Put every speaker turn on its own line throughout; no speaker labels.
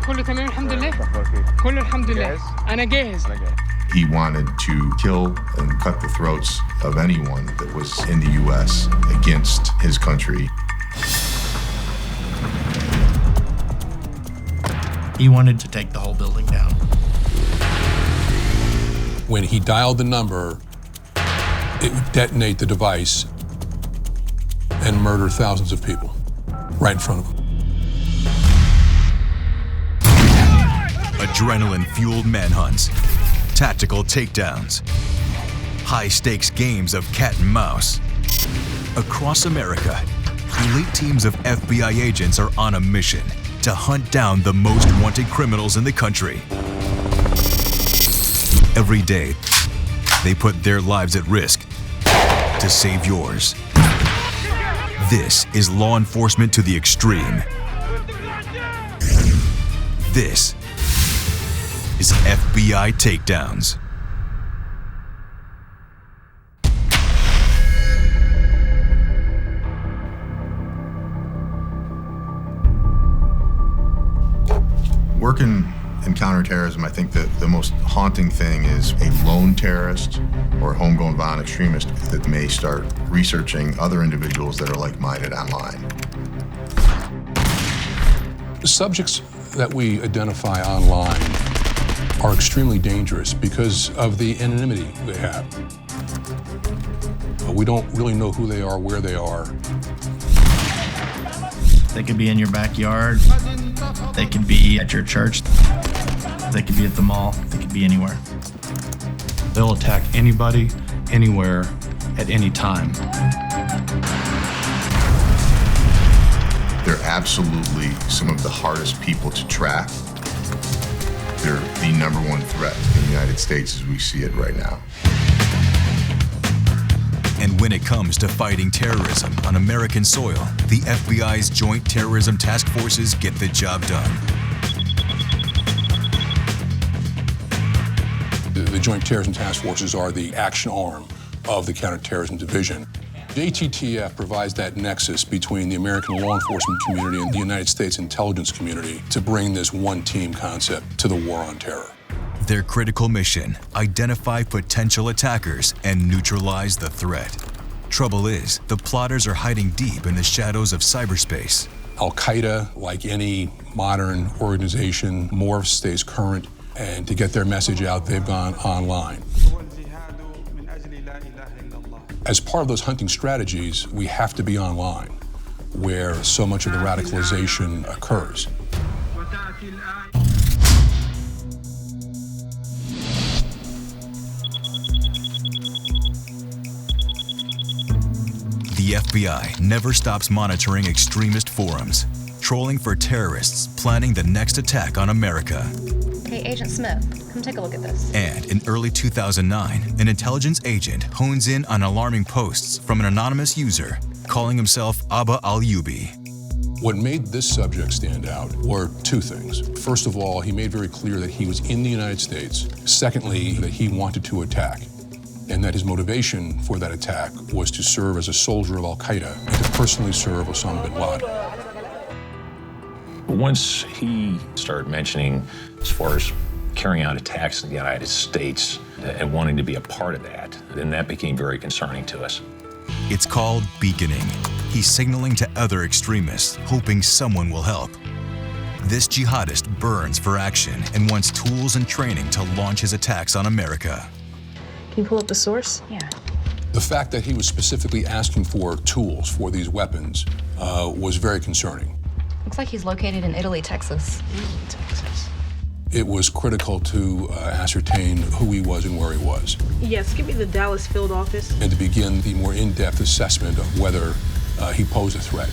كله تمام الحمد لله. كله الحمد لله. أنا جاهز.
He wanted to kill and cut the throats of anyone that was in the U.S. against his country.
He wanted to take the whole building down.
When he dialed the number, it would detonate the device and murder thousands of people right in front of him.
Adrenaline-fueled manhunts, tactical takedowns, high-stakes games of cat and mouse. Across America, elite teams of FBI agents are on a mission to hunt down the most wanted criminals in the country. Every day, they put their lives at risk to save yours. This is law enforcement to the extreme. This is FBI Takedowns.
Working in counterterrorism, I think that the most haunting thing is a lone terrorist or homegrown violent extremist that may start researching other individuals that are like-minded online.
The subjects that we identify online are extremely dangerous because of the anonymity they have. We don't really know who they are, where they are.
They could be in your backyard. They could be at your church. They could be at the mall. They could be anywhere.
They'll attack anybody, anywhere, at any time.
They're absolutely some of the hardest people to track. They're the #1 threat in the United States as we see it right now.
And when it comes to fighting terrorism on American soil, the FBI's Joint Terrorism Task Forces get the job done.
The Joint Terrorism Task Forces are the action arm of the Counterterrorism Division. The ATTF provides that nexus between the American law enforcement community and the United States intelligence community to bring this one-team concept to the war on terror.
Their critical mission: identify potential attackers and neutralize the threat. Trouble is, the plotters are hiding deep in the shadows of cyberspace.
Al-Qaeda, like any modern organization, morphs, stays current, and to get their message out, they've gone online. As part of those hunting strategies, we have to be online, where so much of the radicalization occurs.
The FBI never stops monitoring extremist forums, trolling for terrorists planning the next attack on America.
Hey, Agent Smith, come take a look at this.
And in early 2009, an intelligence agent hones in on alarming posts from an anonymous user calling himself Abba al-Yubi.
What made this subject stand out were two things. First of all, he made very clear that he was in the United States. Secondly, that he wanted to attack, and that his motivation for that attack was to serve as a soldier of Al-Qaeda and to personally serve Osama bin Laden.
Once he started mentioning as far as carrying out attacks in the United States and wanting to be a part of that, then that became very concerning to us.
It's called beaconing. He's signaling to other extremists, hoping someone will help. This jihadist burns for action and wants tools and training to launch his attacks on America.
Can you pull up the source?
Yeah.
The fact that he was specifically asking for tools for these weapons was very concerning.
Looks like he's located in Italy, Texas.
Texas.
It was critical to ascertain who he was and where he was,
Yes, give me the Dallas field office.
and to begin the more in-depth assessment of whether he posed a threat.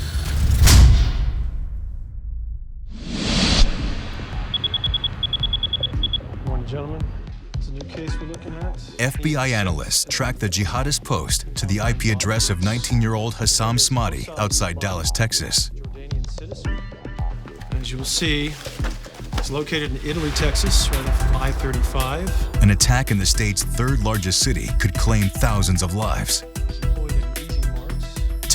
Good morning, gentlemen. It's a new case we're looking at.
FBI analysts track the jihadist post to the IP address of 19-year-old Hassam Smati outside Dallas, Texas.
Jordanian citizen. As you will see, it's located in Italy, Texas, right off I-35.
An attack in the state's third largest city could claim thousands of lives.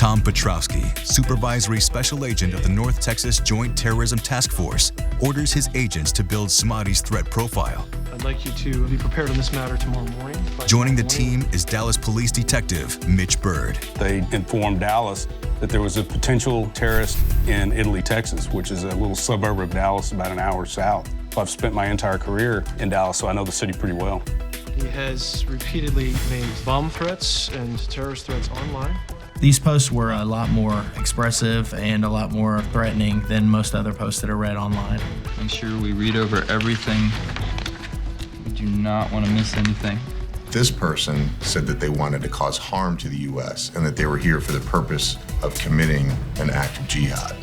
Tom Petrowski, Supervisory Special Agent of the North Texas Joint Terrorism Task Force, orders his agents to build Smadi's threat profile.
I'd like you to be prepared on this matter tomorrow morning.
Joining the team is Dallas Police Detective Mitch Byrd.
They informed Dallas that there was a potential terrorist in Italy, Texas, which is a little suburb of Dallas about an hour south. I've spent my entire career in Dallas, so I know the city pretty well.
He has repeatedly made bomb threats and terrorist threats online.
These posts were a lot more expressive and a lot more threatening than most other posts that are read online.
Make sure we read over everything. We do not want to miss anything.
This person said that they wanted to cause harm to the U.S. and that they were here for the purpose of committing an act of jihad.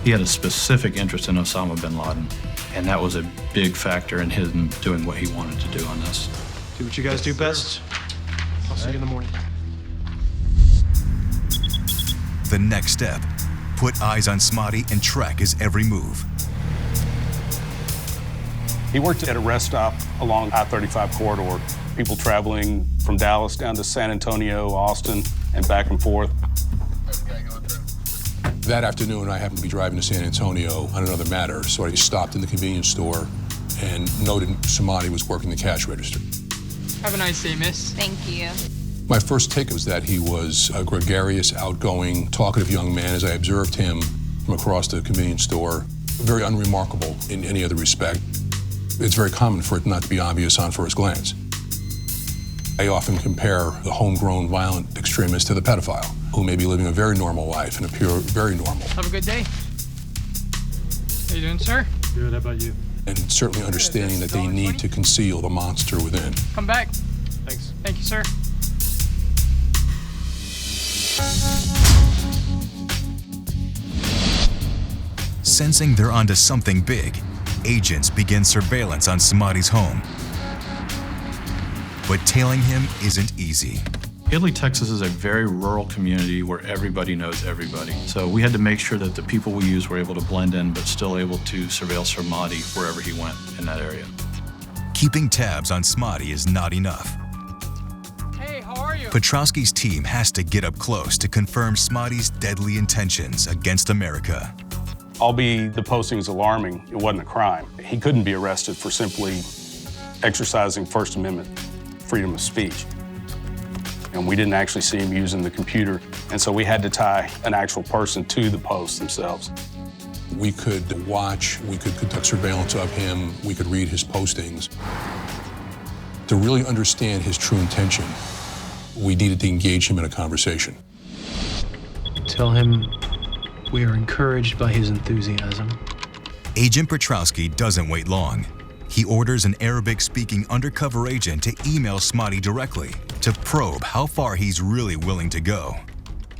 He had a specific interest in Osama bin Laden, and that was a big factor in him doing what he wanted to do on this.
Do what you guys do best. I'll see you in the morning.
The next step, put eyes on Smadi and track his every move.
He worked at a rest stop along I-35 corridor. People traveling from Dallas down to San Antonio, Austin, and back and forth.
That afternoon, I happened to be driving to San Antonio on another matter, so I stopped in the convenience store and noted Smadi was working the cash register.
Have a nice day, miss.
Thank you.
My first take was that he was a gregarious, outgoing, talkative young man as I observed him from across the convenience store. Very unremarkable in any other respect. It's very common for it not to be obvious on first glance. I often compare the homegrown violent extremist to the pedophile, who may be living a very normal life and appear very normal.
Have a good day. How you doing, sir?
Good, how about you?
And certainly understanding that they need to conceal the monster within.
Come back.
Thanks.
Thank you, sir.
Sensing they're onto something big, agents begin surveillance on Smadi's home. But tailing him isn't easy.
Italy, Texas is a very rural community where everybody knows everybody. So we had to make sure that the people we used were able to blend in, but still able to surveil Smadi wherever he went in that area.
Keeping tabs on Smadi is not enough.
Hey, how are you?
Petrowski's team has to get up close to confirm Smadi's deadly intentions against America.
Albeit the posting is alarming, it wasn't a crime. He couldn't be arrested for simply exercising First Amendment freedom of speech. And we didn't actually see him using the computer, and so we had to tie an actual person to the posts themselves.
We could watch, we could conduct surveillance of him, we could read his postings. To really understand his true intention, we needed to engage him in a conversation.
Tell him we are encouraged by his enthusiasm.
Agent Petrowski doesn't wait long. He orders an Arabic-speaking undercover agent to email Smadi directly to probe how far he's really willing to go.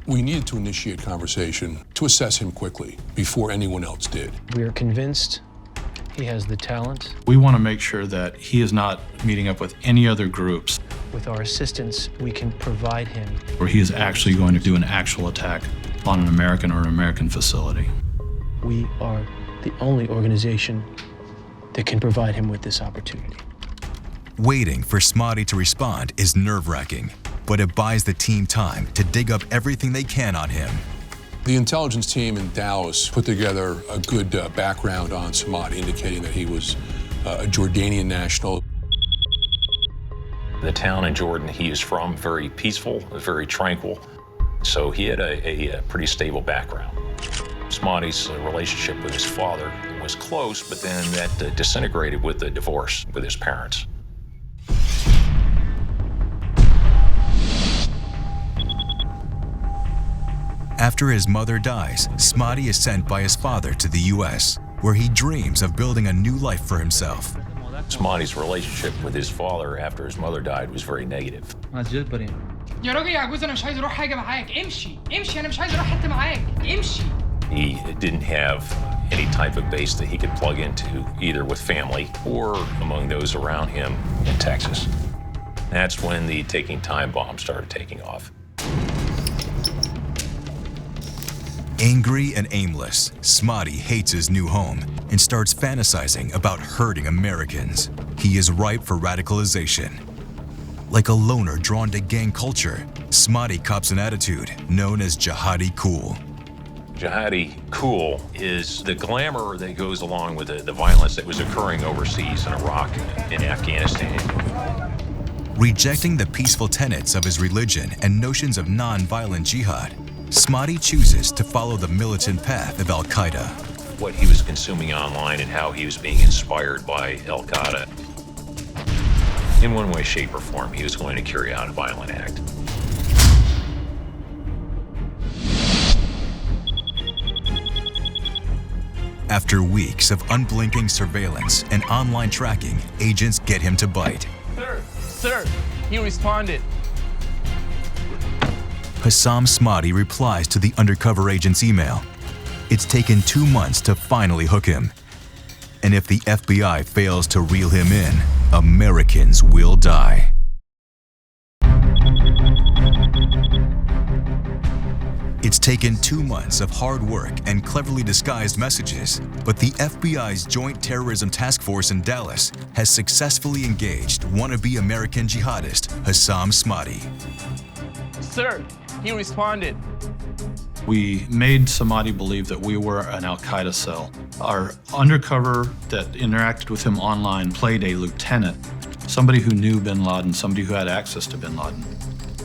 We needed to initiate conversation to assess him quickly before anyone else did.
We are convinced he has the talent.
We want to make sure that he is not meeting up with any other groups
With our assistance, we can provide him.
where he is actually going to do an actual attack on an American or an American facility.
We are the only organization that can provide him with this opportunity.
Waiting for Smadi to respond is nerve-wracking, but it buys the team time to dig up everything they can on him.
The intelligence team in Dallas put together a good background on Smadi, indicating that he was a Jordanian national.
The town in Jordan he is from, very peaceful, very tranquil, so he had a pretty stable background. Smadi's relationship with his father was close, but then that disintegrated with the divorce with his parents.
After his mother dies, Smadi is sent by his father to the U.S., where he dreams of building a new life for himself.
Smadi's relationship with his father after his mother died was very negative.
يا راجل يا عجوز انا مش عايز اروح حاجه معاك. امشي امشي انا مش عايز اروح حته معاك. امشي.
He didn't have any type of base that he could plug into, either with family or among those around him in Texas. That's when the Taking Time bomb started taking off.
Angry and aimless, Smadi hates his new home and starts fantasizing about hurting Americans. He is ripe for radicalization. Like a loner drawn to gang culture, Smati cops an attitude known as jihadi cool.
Jihadi cool is the glamour that goes along with the violence that was occurring overseas in Iraq and Afghanistan.
Rejecting the peaceful tenets of his religion and notions of non-violent jihad, Smati chooses to follow the militant path of Al-Qaeda.
What he was consuming online and how he was being inspired by Al-Qaeda. In one way, shape, or form, he was going to carry out a violent act.
After weeks of unblinking surveillance and online tracking, agents get him to bite.
Sir, he responded.
Hussam Smati replies to the undercover agent's email. It's taken 2 months to finally hook him. And if the FBI fails to reel him in, Americans will die. It's taken 2 months of hard work and cleverly disguised messages, but the FBI's Joint Terrorism Task Force in Dallas has successfully engaged wannabe American jihadist Hussam Smati.
Sir, he responded.
We made Smati believe that we were an Al-Qaeda cell. Our undercover that interacted with him online played a lieutenant, somebody who knew bin Laden, somebody who had access to bin Laden.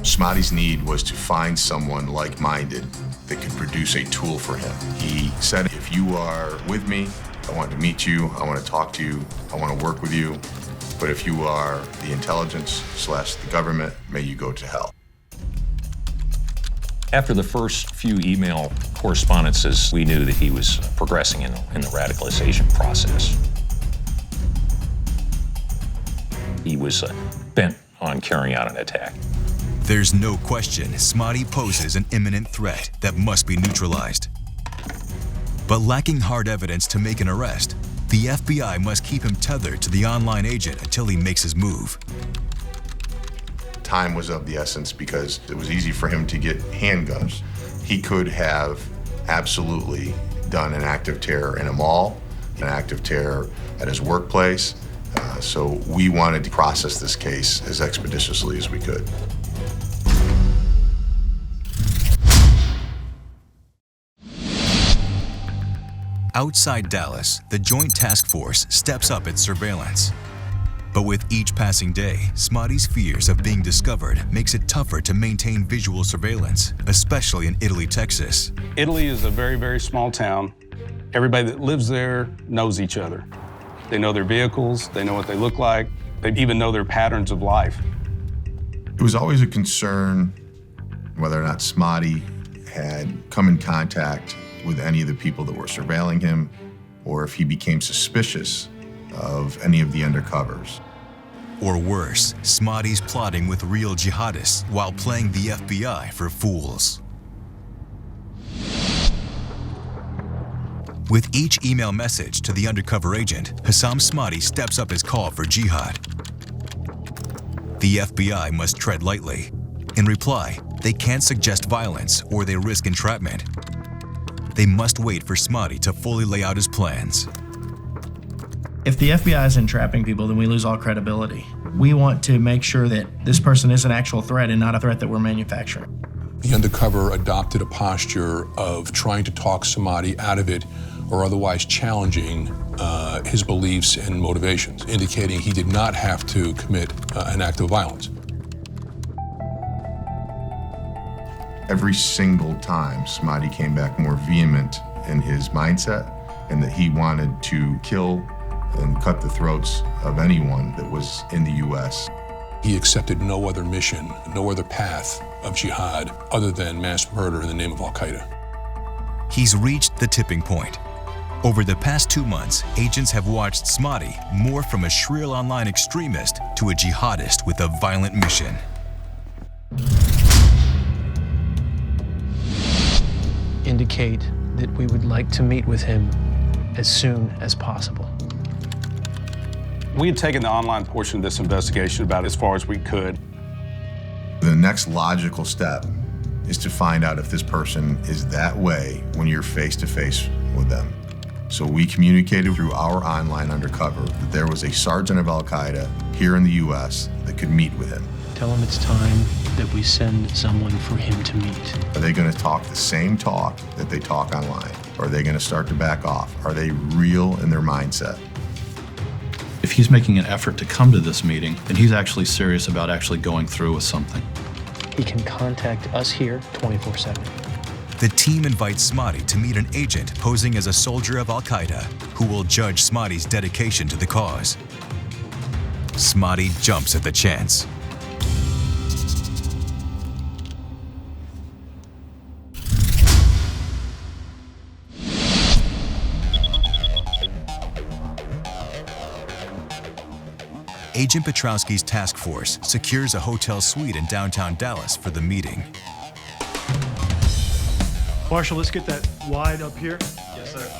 Smati's need was to find someone like-minded that could produce a tool for him. He said, if you are with me, I want to meet you, I want to talk to you, I want to work with you. But if you are the intelligence / the government, may you go to hell.
After the first few email correspondences, we knew that he was progressing in the radicalization process. He was bent on carrying out an attack.
There's no question Smati poses an imminent threat that must be neutralized. But lacking hard evidence to make an arrest, the FBI must keep him tethered to the online agent until he makes his move.
Time was of the essence because it was easy for him to get handguns. He could have absolutely done an act of terror in a mall, an act of terror at his workplace. So we wanted to process this case as expeditiously as we could.
Outside Dallas, the Joint Task Force steps up its surveillance. But with each passing day, Smati's fears of being discovered makes it tougher to maintain visual surveillance, especially in Italy, Texas.
Italy is a very, very small town. Everybody that lives there knows each other. They know their vehicles, they know what they look like, they even know their patterns of life.
It was always a concern whether or not Smati had come in contact with any of the people that were surveilling him, or if he became suspicious of any of the undercovers.
Or worse, Smati's plotting with real jihadists while playing the FBI for fools. With each email message to the undercover agent, Hussam Smati steps up his call for jihad. The FBI must tread lightly. In reply, they can't suggest violence or they risk entrapment. They must wait for Smati to fully lay out his plans.
If the FBI is entrapping people, then we lose all credibility. We want to make sure that this person is an actual threat and not a threat that we're manufacturing.
The undercover adopted a posture of trying to talk Smati out of it or otherwise challenging his beliefs and motivations, indicating he did not have to commit an act of violence.
Every single time, Smati came back more vehement in his mindset and that he wanted to kill and cut the throats of anyone that was in the U.S.
He accepted no other mission, no other path of jihad other than mass murder in the name of Al-Qaeda.
He's reached the tipping point. Over the past 2 months, agents have watched Smati morph from a shrill online extremist to a jihadist with a violent mission.
Indicate that we would like to meet with him as soon as possible.
We had taken the online portion of this investigation about as far as we could.
The next logical step is to find out if this person is that way when you're face-to-face with them. So we communicated through our online undercover that there was a sergeant of Al-Qaeda here in the U.S. that could meet with him.
Tell him it's time that we send someone for him to meet.
Are they going to talk the same talk that they talk online? Or are they going to start to back off? Are they real in their mindset?
If he's making an effort to come to this meeting, then he's actually serious about actually going through with something.
He can contact us here 24/7.
The team invites Smadi to meet an agent posing as a soldier of Al-Qaeda who will judge Smadi's dedication to the cause. Smadi jumps at the chance. Agent Petrowski's task force secures a hotel suite in downtown Dallas for the meeting.
Marshall, let's get that wide up here. Yes, sir.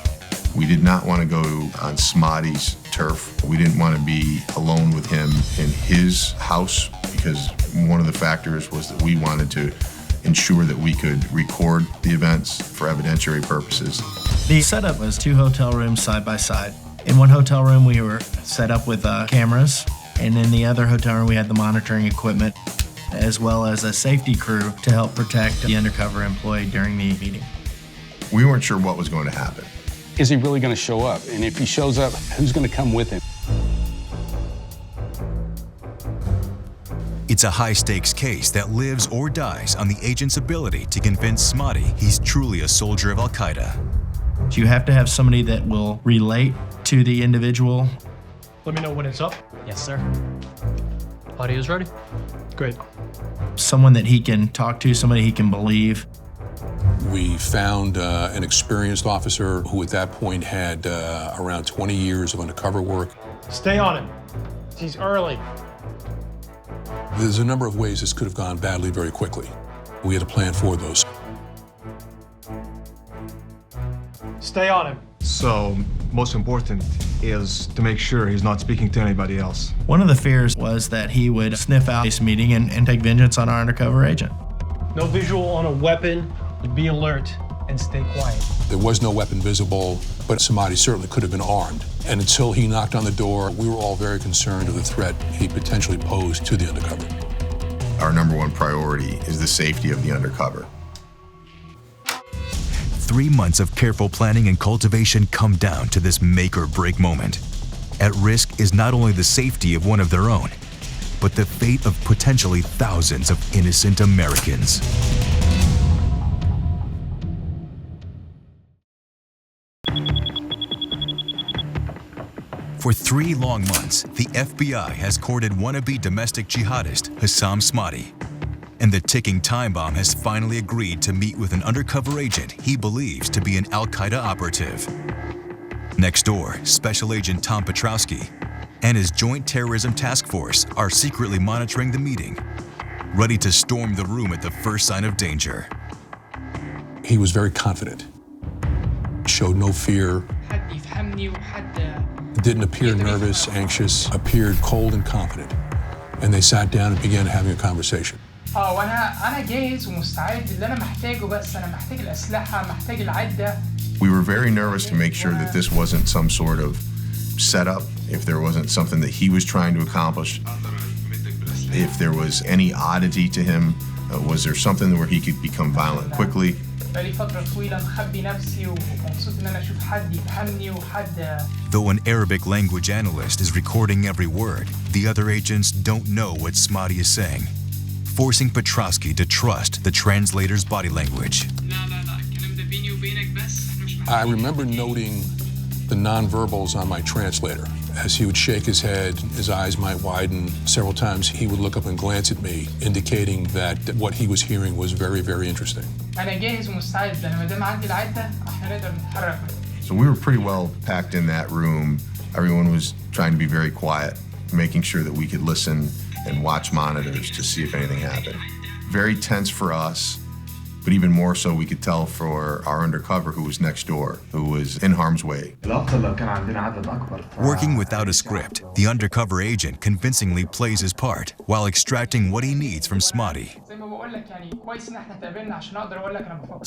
We did not want to go on Smadi's turf. We didn't want to be alone with him in his house because one of the factors was that we wanted to ensure that we could record the events for evidentiary purposes.
The setup was 2 hotel rooms side by side. In one hotel room, we were set up with cameras, and in the other hotel room, we had the monitoring equipment, as well as a safety crew to help protect the undercover employee during the meeting.
We weren't sure what was going to happen.
Is he really going to show up? And if he shows up, who's going to come with him?
It's a high-stakes case that lives or dies on the agent's ability to convince Smadi he's truly a soldier of Al-Qaeda.
You have to have somebody that will relate to the individual.
Let me know when it's up.
Yes, sir. Audio's ready.
Great.
Someone that he can talk to, somebody he can believe.
We found an experienced officer who at that point had around 20 years of undercover work.
Stay on him. He's early.
There's a number of ways this could have gone badly very quickly. We had a plan for those.
Stay on him.
So, most important is to make sure he's not speaking to anybody else.
One of the fears was that he would sniff out this meeting and take vengeance on our undercover agent.
No visual on a weapon. Be alert and stay quiet.
There was no weapon visible, but Smadi certainly could have been armed. And until he knocked on the door, we were all very concerned of the threat he potentially posed to the undercover.
Our number one priority is the safety of the undercover.
3 months of careful planning and cultivation come down to this make-or-break moment. At risk is not only the safety of one of their own, but the fate of potentially thousands of innocent Americans. For 3 long months, the FBI has courted wannabe domestic jihadist Hussam Smadi. And the ticking time bomb has finally agreed to meet with an undercover agent he believes to be an Al-Qaeda operative. Next door, Special Agent Tom Petrowski and his Joint Terrorism Task Force are secretly monitoring the meeting, ready to storm the room at the first sign of danger.
He was very confident, showed no fear, didn't appear nervous, anxious, appeared cold and confident. And they sat down and began having a conversation.
وانا جاهز ومستعد اللي انا محتاجه بس انا محتاج الاسلحه محتاج العده.
We were very nervous to make sure that this wasn't some sort of setup, if there wasn't something that he was trying to accomplish, if there was any oddity to him, was there something where he could become violent quickly.
بقالي فتره طويله مخبي نفسي ومبسوط ان انا اشوف حد يفهمني وحد.
Though an Arabic language analyst is recording every word, the other agents don't know what Smadi is saying, forcing Petrowski to trust the translator's body language.
I remember noting the nonverbals on my translator. As he would shake his head, his eyes might widen. Several times he would look up and glance at me, indicating that what he was hearing was very, very interesting.
انا جاهز ومستعد انا ما دام عندي العده احنا نقدر نتحرك.
So we were pretty well packed in that room. Everyone was trying to be very quiet, making sure that we could listen and watch monitors to see if anything happened. Very tense for us, but even more so we could tell for our undercover who was next door, who was in harm's way.
Working without a script, the undercover agent convincingly plays his part while extracting what he needs from Smadi.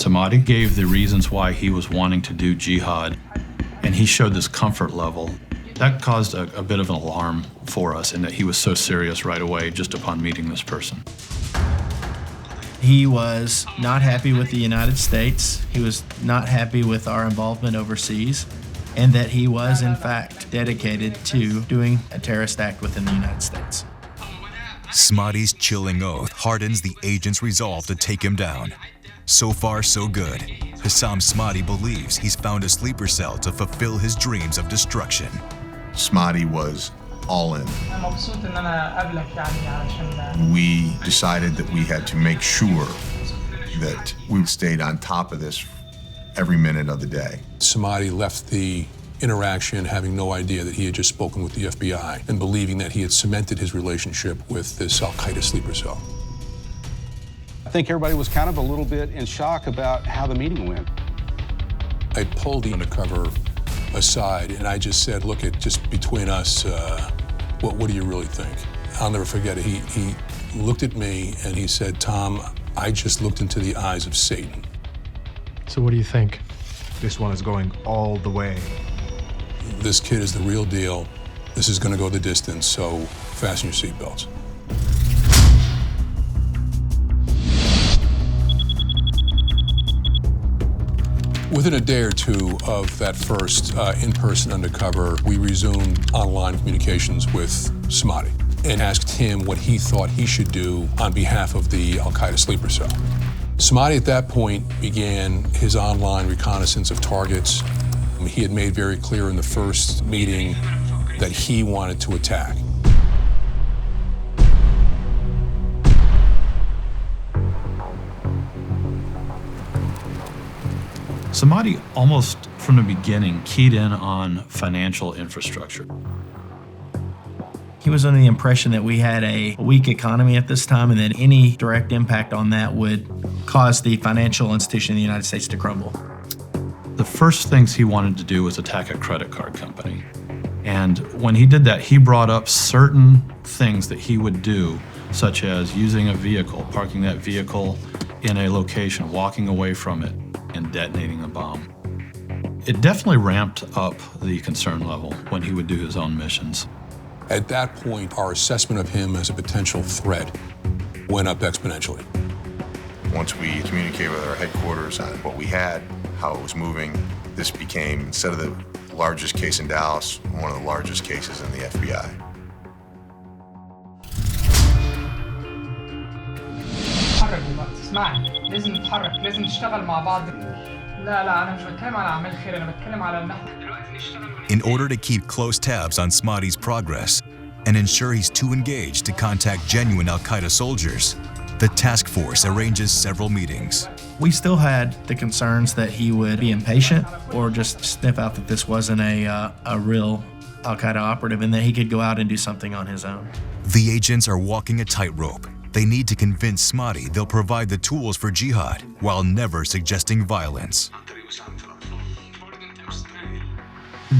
Smadi gave the reasons why he was wanting to do jihad, and he showed this comfort level That caused a bit of an alarm for us in that he was so serious right away just upon meeting this person.
He was not happy with the United States. He was not happy with our involvement overseas, and that he was, in fact, dedicated to doing a terrorist act within the United States.
Smotty's chilling oath hardens the agent's resolve to take him down. So far, so good. Hussam Smotty believes he's found a sleeper cell to fulfill his dreams of destruction.
Smotty was all in. We decided that we had to make sure that we stayed on top of this every minute of the day.
Smotty left the interaction having no idea that he had just spoken with the FBI and believing that he had cemented his relationship with this Al-Qaeda sleeper cell.
I think everybody was kind of a little bit in shock about how the meeting went.
I pulled the undercover aside and I just said, look, just between us, what do you really think? I'll never forget it. He looked at me and he said, Tom, I just looked into the eyes of Satan.
So what do you think?
This one is going all the way.
This kid is the real deal. This is going to go the distance, so fasten your seatbelts. Within a day or two of that first in-person undercover, we resumed online communications with Smotty and asked him what he thought he should do on behalf of the Al-Qaeda sleeper cell. Smotty at that point began his online reconnaissance of targets. He had made very clear in the first meeting that he wanted to attack.
Smotty almost from the beginning keyed in on financial infrastructure.
He was under the impression that we had a weak economy at this time and that any direct impact on that would cause the financial institution in the United States to crumble.
The first things he wanted to do was attack a credit card company. And when he did that, he brought up certain things that he would do, such as using a vehicle, parking that vehicle in a location, walking away from it, and detonating a bomb. It definitely ramped up the concern level when he would do his own missions.
At that point, our assessment of him as a potential threat went up exponentially.
Once we communicated with our headquarters on what we had, how it was moving, this became, instead of the largest case in Dallas, one of the largest cases in the FBI.
اسمعني لازم نتحرك لازم نشتغل مع بعض لا انا مش بتكلم على اعمال خير انا بتكلم على ان احنا دلوقتي نشتغل.
In order to keep close tabs on Smotty's progress and ensure he's too engaged to contact genuine Al-Qaeda soldiers, the task force arranges several meetings.
We still had the concerns that he would be impatient or just sniff out that this wasn't a real Al-Qaeda operative and that he could go out and do something on his own.
The agents are walking a tightrope. They need to convince Smotty they'll provide the tools for jihad while never suggesting violence.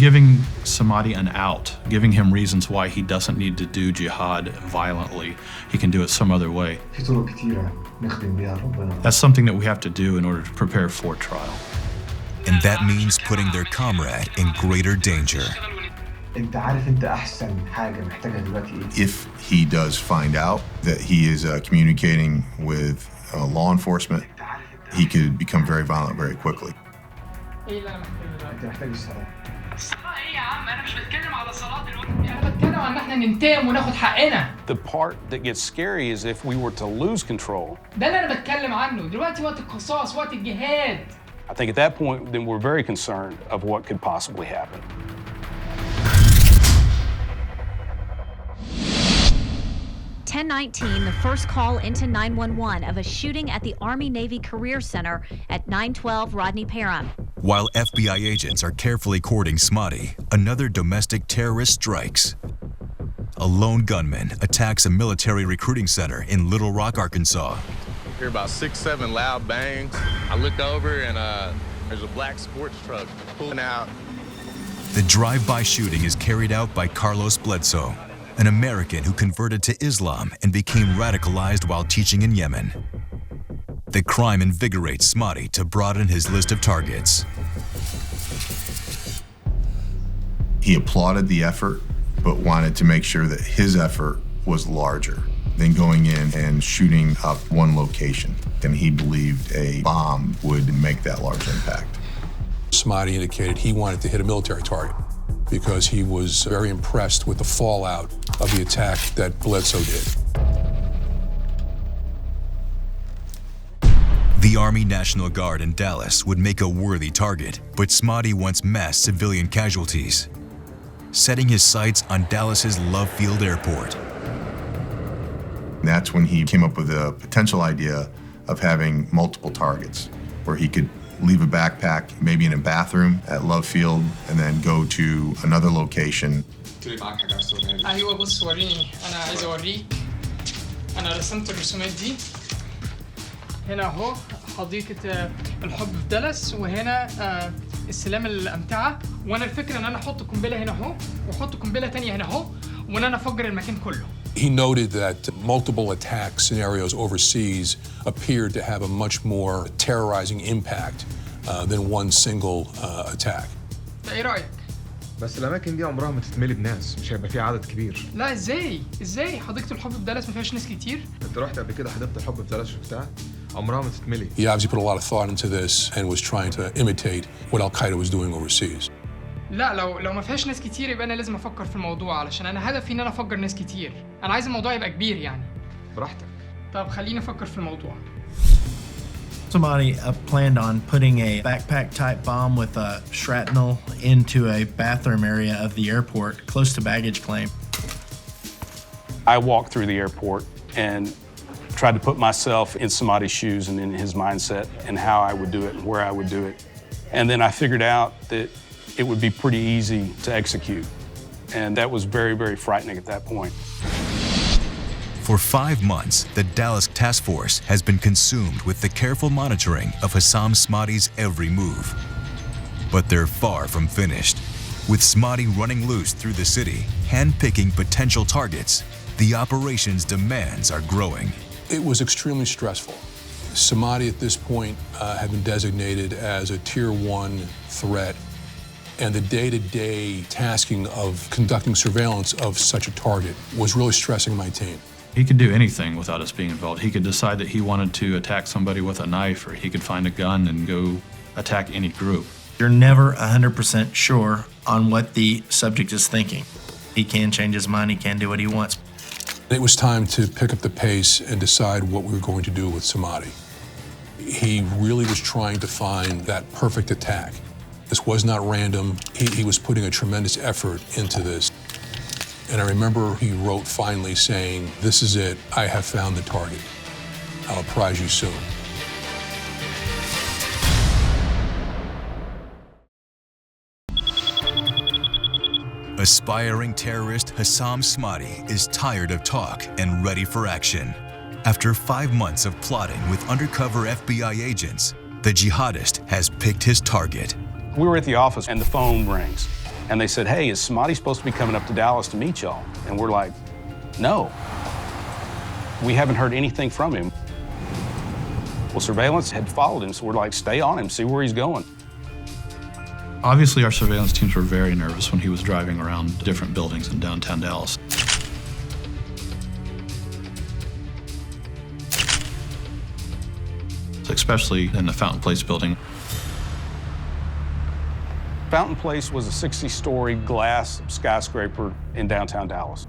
Giving Smotty an out, giving him reasons why he doesn't need to do jihad violently, he can do it some other way. That's something that we have to do in order to prepare for trial.
And that means putting their comrade in greater danger.
If he does find out that he is communicating with law enforcement, he could become very violent very quickly.
The part that gets scary is if we were to lose control.
ده اللي انا بتكلم عنه دلوقتي وقت القصاص وقت الجهاد.
I think at that point, then we're very concerned of what could possibly happen.
The first call into 911 of a shooting at the Army-Navy Career Center at 912 Rodney Parham.
While FBI agents are carefully courting Smotty, another domestic terrorist strikes. A lone gunman attacks a military recruiting center in Little Rock, Arkansas.
I hear about 6, 7 loud bangs. I look over and there's a black sports truck pulling out.
The drive-by shooting is carried out by Carlos Bledsoe, an American who converted to Islam and became radicalized while teaching in Yemen. The crime invigorates Smotty to broaden his list of targets.
He applauded the effort, but wanted to make sure that his effort was larger than going in and shooting up one location. And he believed a bomb would make that large impact.
Smati indicated he wanted to hit a military target because he was very impressed with the fallout of the attack that Bledsoe did.
The Army National Guard in Dallas would make a worthy target, but Smati wants mass civilian casualties, setting his sights on Dallas's Love Field Airport.
That's when he came up with a potential idea of having multiple targets, where he could leave a backpack, maybe in a bathroom at Love Field, and then go to another location.
ايوه بص وريني انا عايز اوريك انا رسمت الرسومات دي هنا اهو حديقة الحب في دالاس وهنا السلام الأمتعة وانا الفكرة ان انا احط قنبلة هنا اهو واحط قنبلة تانية هنا اهو وان انا افجر المكان كله.
He noted that multiple attack scenarios overseas appeared to have a much more terrorizing impact than one single attack.
ايه رأيك؟
بس الأماكن دي عمرها ما تتملي بناس، مش هيبقى في عدد كبير.
لا ازاي حديقة الحب في دالاس ما فيهاش ناس كتير؟
أنت رحت قبل كده حديقة الحب في دالاس شفتها؟ عمرها ما تتملي.
He obviously put a lot of thought into this and was trying to imitate what Al-Qaeda was doing overseas.
لا لو ما فيهاش ناس كتير يبقى انا لازم افكر في الموضوع علشان انا هدفي ان انا افجر ناس كتير. انا عايز الموضوع يبقى كبير يعني.
براحتك.
طب خليني افكر في الموضوع.
Somebody planned on putting a backpack-type bomb with shrapnel into a bathroom area of the airport, close to baggage claim.
I walked through the airport and tried to put myself in somebody's shoes and in his mindset and how I would do it and where I would do it. And then I figured out that it would be pretty easy to execute. And that was very, very frightening at that point.
For 5 months, the Dallas Task Force has been consumed with the careful monitoring of Hassam Smati's every move. But they're far from finished. With Smati running loose through the city, handpicking potential targets, the operation's demands are growing.
It was extremely stressful. Smati at this point had been designated as a Tier 1 threat, and the day-to-day tasking of conducting surveillance of such a target was really stressing my team.
He could do anything without us being involved. He could decide that he wanted to attack somebody with a knife, or he could find a gun and go attack any group.
You're never 100% sure on what the subject is thinking. He can change his mind, he can do what he wants.
It was time to pick up the pace and decide what we were going to do with Smati. He really was trying to find that perfect attack. This was not random. He was putting a tremendous effort into this. And I remember he wrote finally saying, "This is it. I have found the target. I'll apprise you soon."
Aspiring terrorist Hassam Smati is tired of talk and ready for action. After 5 months of plotting with undercover FBI agents, the jihadist has picked his target.
We were at the office and the phone rings. And they said, "Hey, is Smati supposed to be coming up to Dallas to meet y'all?" And we're like, "No. We haven't heard anything from him." Well, surveillance had followed him, so we're like, stay on him, see where he's going.
Obviously, our surveillance teams were very nervous when he was driving around different buildings in downtown Dallas. Especially in the Fountain Place building.
Fountain Place was a 60-story glass skyscraper in downtown Dallas.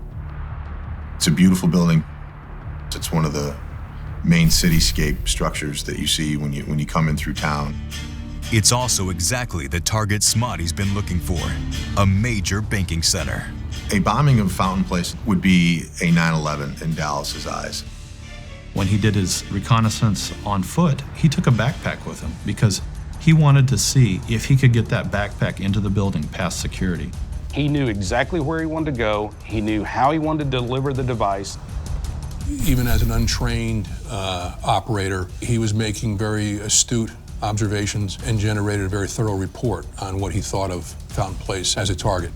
It's a beautiful building. It's one of the main cityscape structures that you see when you come in through town.
It's also exactly the target Smati's been looking for, a major banking center.
A bombing of Fountain Place would be a 9/11 in Dallas's eyes.
When he did his reconnaissance on foot, he took a backpack with him because he wanted to see if he could get that backpack into the building past security.
He knew exactly where he wanted to go. He knew how he wanted to deliver the device.
Even as an untrained operator, he was making very astute observations and generated a very thorough report on what he thought of Fountain Place as a target.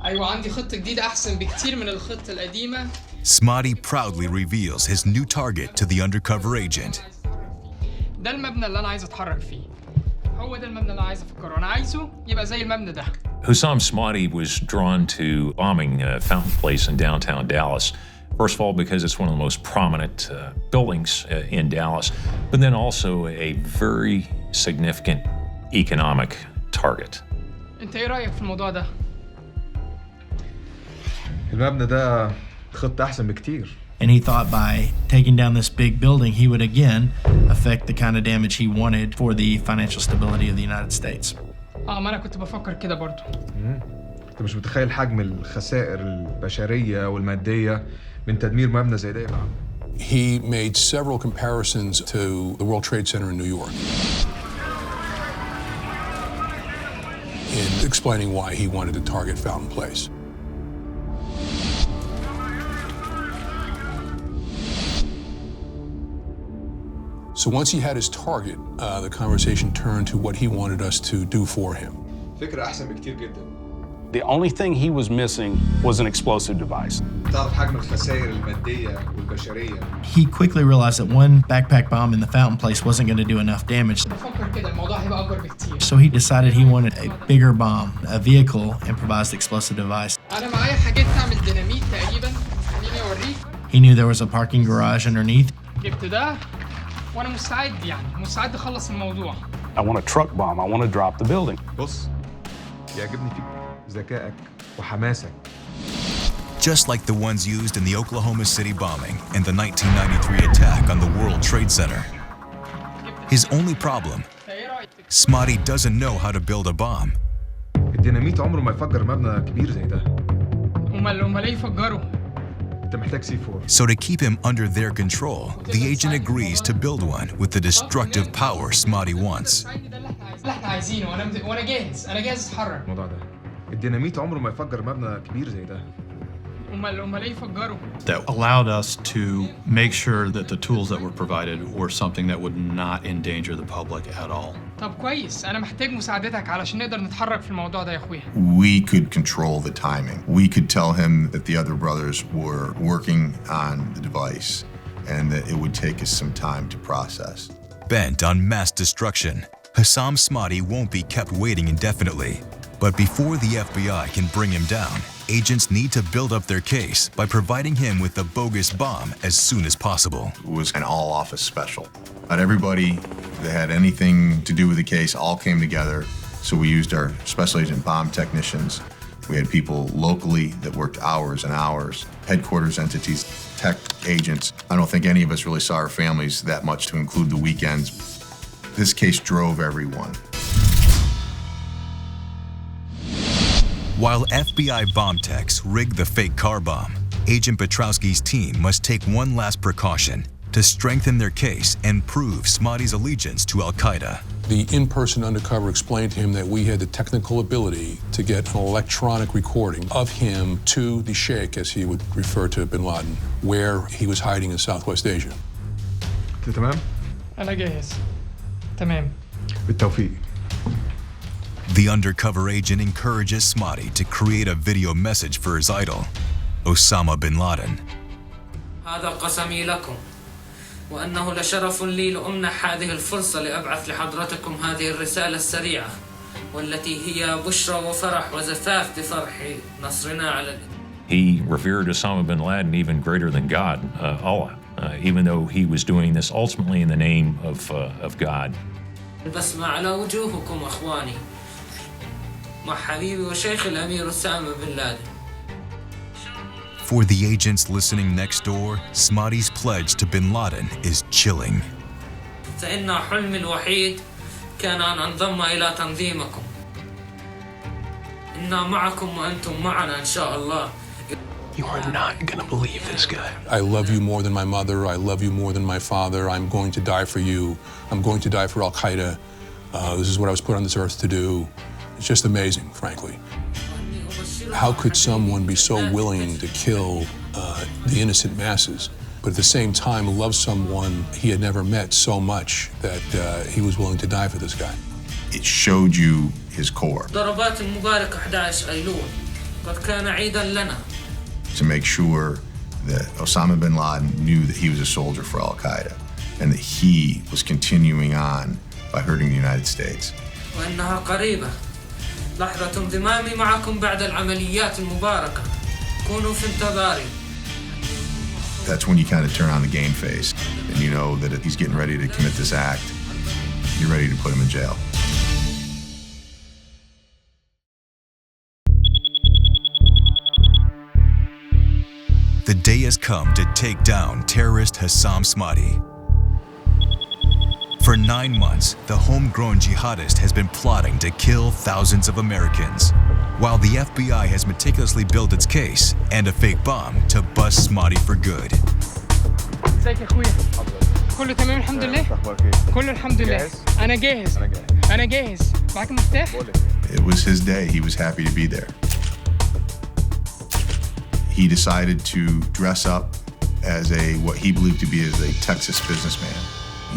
ايوه عندي خطة جديدة احسن بكتير من الخطة القديمة.
Smati proudly reveals his new target to the undercover agent.
ده المبنى اللي أنا عايز أتحرك فيه. هو ده المبنى اللي عايز أفكره. أنا عايزه يبقى زي المبنى ده.
Hussam Smati was drawn to bombing Fountain Place in downtown Dallas. First of all, because it's one of the most prominent buildings in Dallas, but then also a very significant economic target.
أنت إيه رأيك في الموضوع ده؟
المبنى ده خطة أحسن بكتير.
And he thought by taking down this big building, he would again affect the kind of damage he wanted for the financial stability of the United States.
ما أنا كنت بفكر كده برضو.
أنت مش متخيل حجم الخسائر البشرية والمادية من تدمير مبنى زي ده.
He made several comparisons to the World Trade Center in New York in explaining why he wanted to target Fountain Place. So once he had his target, the conversation turned to what he wanted us to do for him.
فكرة أحسن بكتير جدا.
The only thing he was missing was an explosive device.
تعرف حجم الخسائر المادية والبشرية.
He quickly realized that one backpack bomb in the Fountain Place wasn't going to do enough damage.
بفكر كده الموضوع هيبقى أكبر بكتير.
So he decided he wanted a bigger bomb, a vehicle improvised explosive device.
أنا معايا حاجات تعمل ديناميت تقريبا. خليني أوريك.
He knew there was a parking garage underneath.
جبت ده وأنا مستعد أخلص الموضوع.
I want a truck bomb. I want to drop the building.
بص يعجبني فيك ذكائك وحماسك.
Just like the ones used in the Oklahoma City bombing and the 1993 attack on the World Trade Center. His only problem, Smati doesn't know how to build a bomb.
الديناميت عمره ما يفجر مبنى كبير زي ده.
أمال إيه يفجروا؟
أنت محتاج C4.
So to keep him under their control, the agent agrees to build one with the destructive power Smati wants.
اللي احنا عايزينه وأنا جاهز أتحرك.
الموضوع ده الديناميت عمره ما يفجر مبنى كبير زي ده.
أمال إيه يفجروا؟
That allowed us to make sure that the tools that were provided were something that would not endanger the public at all.
طب كويس، أنا محتاج مساعدتك علشان نقدر نتحرك في الموضوع ده يا أخويا.
We could control the timing. We could tell him that the other brothers were working on the device and that it would take us some time to process.
Bent on mass destruction, Hussam Smati won't be kept waiting indefinitely. But before the FBI can bring him down, agents need to build up their case by providing him with the bogus bomb as soon as possible.
It was an all-office special. Not everybody that had anything to do with the case all came together, so we used our special agent bomb technicians. We had people locally that worked hours and hours, headquarters entities, tech agents. I don't think any of us really saw our families that much to include the weekends. This case drove everyone.
While FBI bomb techs rig the fake car bomb, Agent Petrowski's team must take one last precaution to strengthen their case and prove Smati's allegiance to Al-Qaeda.
The in-person undercover explained to him that we had the technical ability to get an electronic recording of him to the Sheikh, as he would refer to bin Laden, where he was hiding in Southwest Asia.
تمام؟
أنا جاهز. تمام.
بالتوفيق.
The undercover agent encourages Smati to create a video message for his idol, Osama bin Laden.
هذا قسمي لكم وأنه لشرف لي لأمنح هذه الفرصة لأبعث لحضرتكم هذه الرسالة السريعة والتي هي بشرى وفرح وزفاف بفرح نصرنا على
He revered Osama bin Laden even greater than God, Allah, even though he was doing this ultimately in the name of God.
البسمة على وجوهكم أخواني مع حبيبي وشيخ الأمير أسامة بن لادن.
For the agents listening next door, Smati's pledge to bin Laden is chilling.
فإن حلمي الوحيد كان أن أنضم إلى تنظيمكم. إنا معكم وأنتم معنا إن شاء الله.
You are not gonna believe this guy.
I love you more than my mother. I love you more than my father. I'm going to die for you. I'm going to die for Al-Qaeda. This is what I was put on this earth to do. It's just amazing, frankly. How could someone be so willing to kill the innocent masses, but at the same time love someone he had never met so much that he was willing to die for this guy?
It showed you his core.
ضربات المبارك 11 أيلول قد كان عيدا لنا.
To make sure that Osama bin Laden knew that he was a soldier for Al-Qaeda. and that he was continuing on by hurting the United States.
وأنها قريبة. لحظة انضمامي معكم بعد العمليات المباركة. كونوا في انتظاري.
That's when you kind of turn on the game face and you know that if he's getting ready to commit this act, you're ready to put him in jail.
The day has come to take down terrorist Hassam Smati. For 9 months, the homegrown jihadist has been plotting to kill thousands of Americans, while the FBI has meticulously built its case and a fake bomb to bust Smati for good.
ازيك يا اخويا؟ كله تمام الحمد لله؟ كله الحمد لله. أنا جاهز. أنا جاهز. معاك المفتاح؟
It was his day. He was happy to be there. He decided to dress up as what he believed to be as a Texas businessman.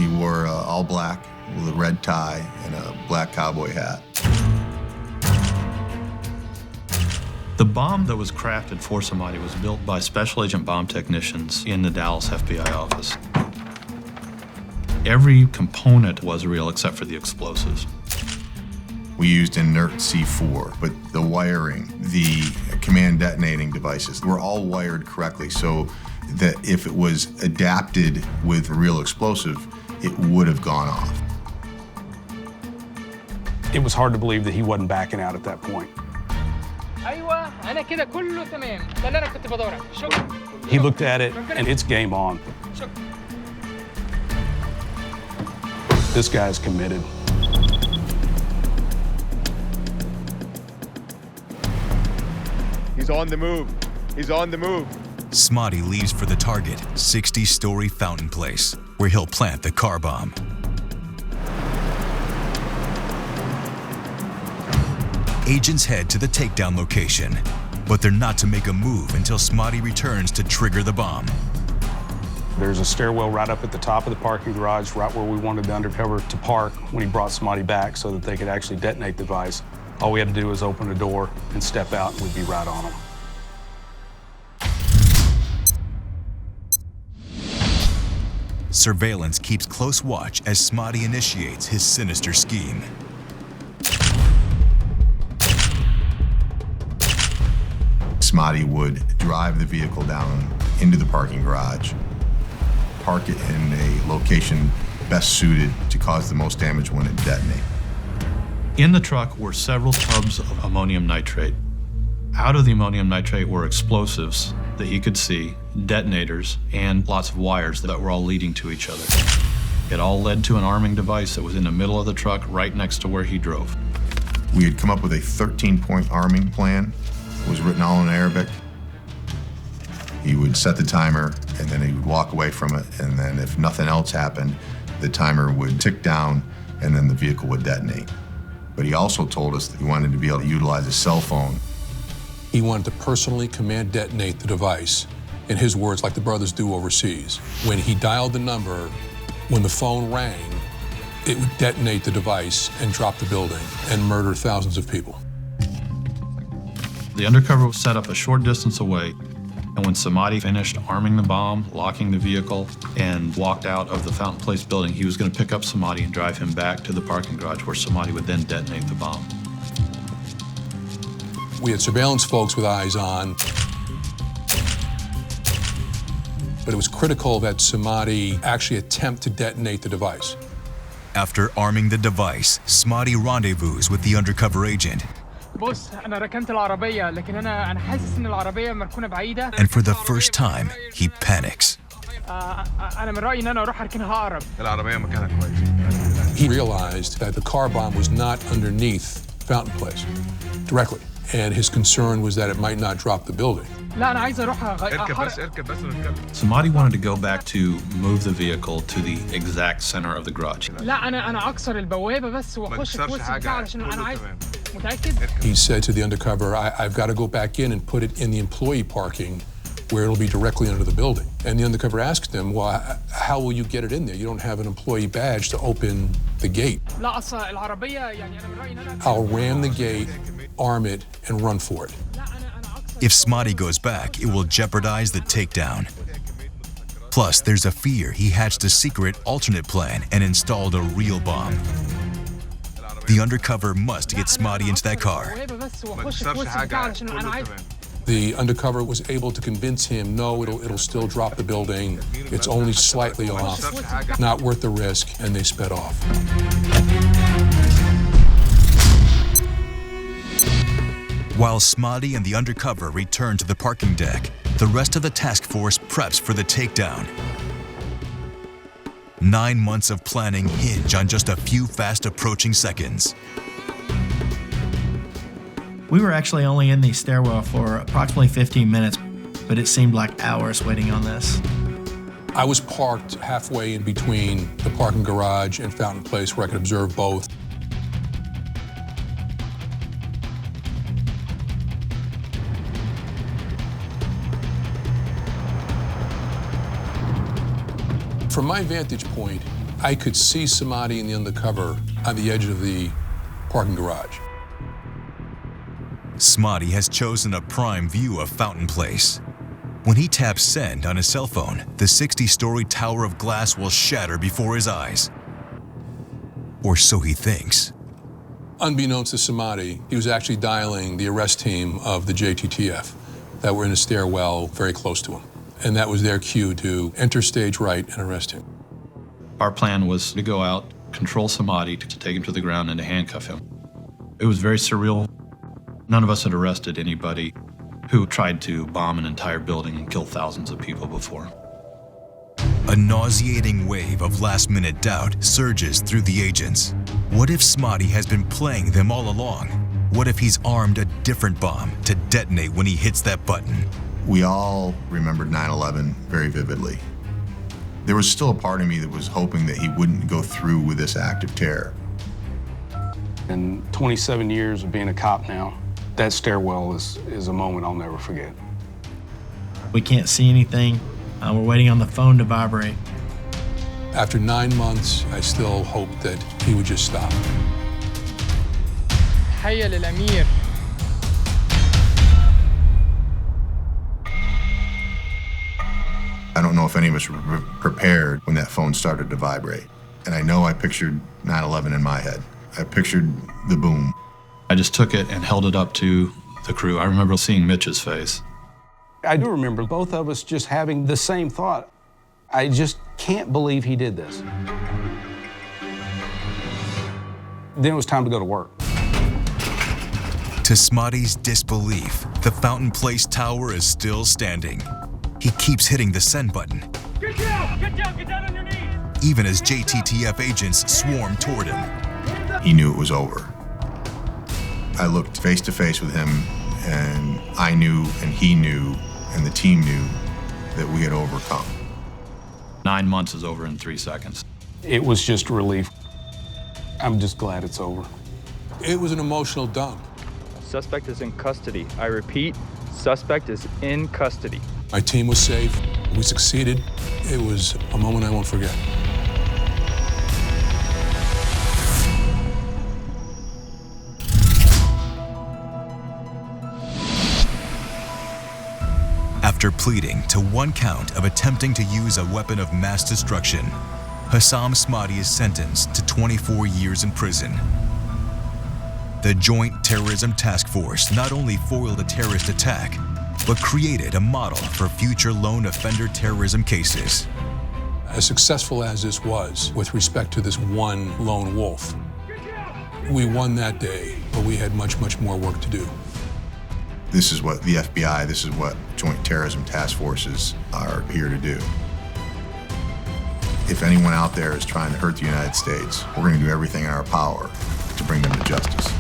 He wore all black with a red tie and a black cowboy hat.
The bomb that was crafted for Smati was built by special agent bomb technicians in the Dallas FBI office. Every component was real except for the explosives.
We used inert C4, but the wiring, the command detonating devices were all wired correctly so that if it was adapted with a real explosive, it would have gone off.
It was hard to believe that he wasn't backing out at that point.
أيوة أنا كده كله تمام. ده اللي أنا كنت بدور عليه. شكرا.
He looked at it and it's game on.
شكرا.
This guy's committed.
He's on the move. He's on the move.
Smati leaves for the target, 60-story Fountain Place, where he'll plant the car bomb. Agents head to the takedown location, but they're not to make a move until Smati returns to trigger the bomb.
There's a stairwell right up at the top of the parking garage, right where we wanted the undercover to park when he brought Smati back so that they could actually detonate the device. All we had to do was open the door and step out, and we'd be right on him.
Surveillance keeps close watch as Smati initiates his sinister scheme.
Smati would drive the vehicle down into the parking garage, park it in a location best suited to cause the most damage when it detonates.
In the truck were several tubs of ammonium nitrate. Out of the ammonium nitrate were explosives that he could see, detonators, and lots of wires that were all leading to each other. It all led to an arming device that was in the middle of the truck right next to where he drove.
We had come up with a 13-point arming plan. It was written all in Arabic. He would set the timer, and then he would walk away from it, and then if nothing else happened, the timer would tick down, and then the vehicle would detonate. But he also told us that he wanted to be able to utilize his cell phone.
He wanted to personally command detonate the device, in his words, like the brothers do overseas. When he dialed the number, when the phone rang, it would detonate the device and drop the building and murder thousands of people.
The undercover was set up a short distance away, and when Smati finished arming the bomb, locking the vehicle, and walked out of the Fountain Place building, he was going to pick up Smati and drive him back to the parking garage where Smati would then detonate the bomb.
We had surveillance folks with eyes on, but it was critical that Smati actually attempt to detonate the device.
After arming the device, Smati rendezvous with the undercover agent.
بص أنا ركنت العربية لكن أنا حاسس إن العربية مركونة بعيدة.
And for the first time, he panics.
أنا من رأيي إن أنا أروح أركنها أقرب.
العربية مكانها كويس.
He realized that the car bomb was not underneath Fountain Place directly, and his concern was that it might not drop the building.
لا أنا عايز أروح
اركب بس ونتكلم.
Smati wanted to go back to move the vehicle to the exact center of the garage.
لا أنا أكسر البوابة بس وأخش في وسط البتاع علشان أنا عايز. متأكد؟
He said to the undercover, I've got to go back in and put it in the employee parking where it'll be directly under the building. And the undercover asked him, well, how will you get it in there? You don't have an employee badge to open the gate.
لا أصلا العربية يعني أنا من رأيي إن أنا.
I'll ram the gate, arm it, and run for it.
If Smati goes back, it will jeopardize the takedown. Plus, there's a fear he hatched a secret alternate plan and installed a real bomb. The undercover must get Smoddy into that car.
The undercover was able to convince him, no, it'll still drop the building. It's only slightly off, not worth the risk, and they sped off.
While Smoddy and the undercover return to the parking deck, the rest of the task force preps for the takedown. 9 months of planning hinge on just a few fast-approaching seconds.
We were actually only in the stairwell for approximately 15 minutes, but it seemed like hours waiting on this.
I was parked halfway in between the parking garage and Fountain Place where I could observe both. From my vantage point, I could see Smoddy and the undercover on the edge of the parking garage.
Smoddy has chosen a prime view of Fountain Place. When he taps send on his cell phone, the 60-story tower of glass will shatter before his eyes. Or so he thinks.
Unbeknownst to Smoddy, he was actually dialing the arrest team of the JTTF that were in a stairwell very close to him. And that was their cue to enter stage right and arrest him.
Our plan was to go out, control Smoddy, to take him to the ground and to handcuff him. It was very surreal. None of us had arrested anybody who tried to bomb an entire building and kill thousands of people before.
A nauseating wave of last-minute doubt surges through the agents. What if Smoddy has been playing them all along? What if he's armed a different bomb to detonate when he hits that button?
We all remembered 9/11 very vividly. There was still a part of me that was hoping that he wouldn't go through with this act of terror.
In 27 years of being a cop now, that stairwell is a moment I'll never forget.
We can't see anything. We're waiting on the phone to vibrate.
After 9 months, I still hoped that he would just stop.
حي للأمير.
I don't know if any of us were prepared when that phone started to vibrate. And I know I pictured 9/11 in my head. I pictured the boom.
I just took it and held it up to the crew. I remember seeing Mitch's face.
I do remember both of us just having the same thought. I just can't believe he did this. Then it was time to go to work.
To Smoddy's disbelief, the Fountain Place tower is still standing. He keeps hitting the send button.
Get down! Get down! Get down on your knees!
Even as JTTF agents swarm toward him.
He knew it was over. I looked face to face with him, and I knew, and he knew, and the team knew that we had overcome.
9 months is over in 3 seconds.
It was just relief. I'm just glad it's over.
It was an emotional dump.
Suspect is in custody. I repeat, suspect is in custody.
My team was safe. We succeeded. It was a moment I won't forget.
After pleading to 1 count of attempting to use a weapon of mass destruction, Hussam Smoddy is sentenced to 24 years in prison. The Joint Terrorism Task Force not only foiled a terrorist attack, but created a model for future lone offender terrorism cases.
As successful as this was with respect to this one lone wolf, we won that day, but we had much, much more work to do.
This is what the FBI, this is what Joint Terrorism Task Forces are here to do. If anyone out there is trying to hurt the United States, we're going to do everything in our power to bring them to justice.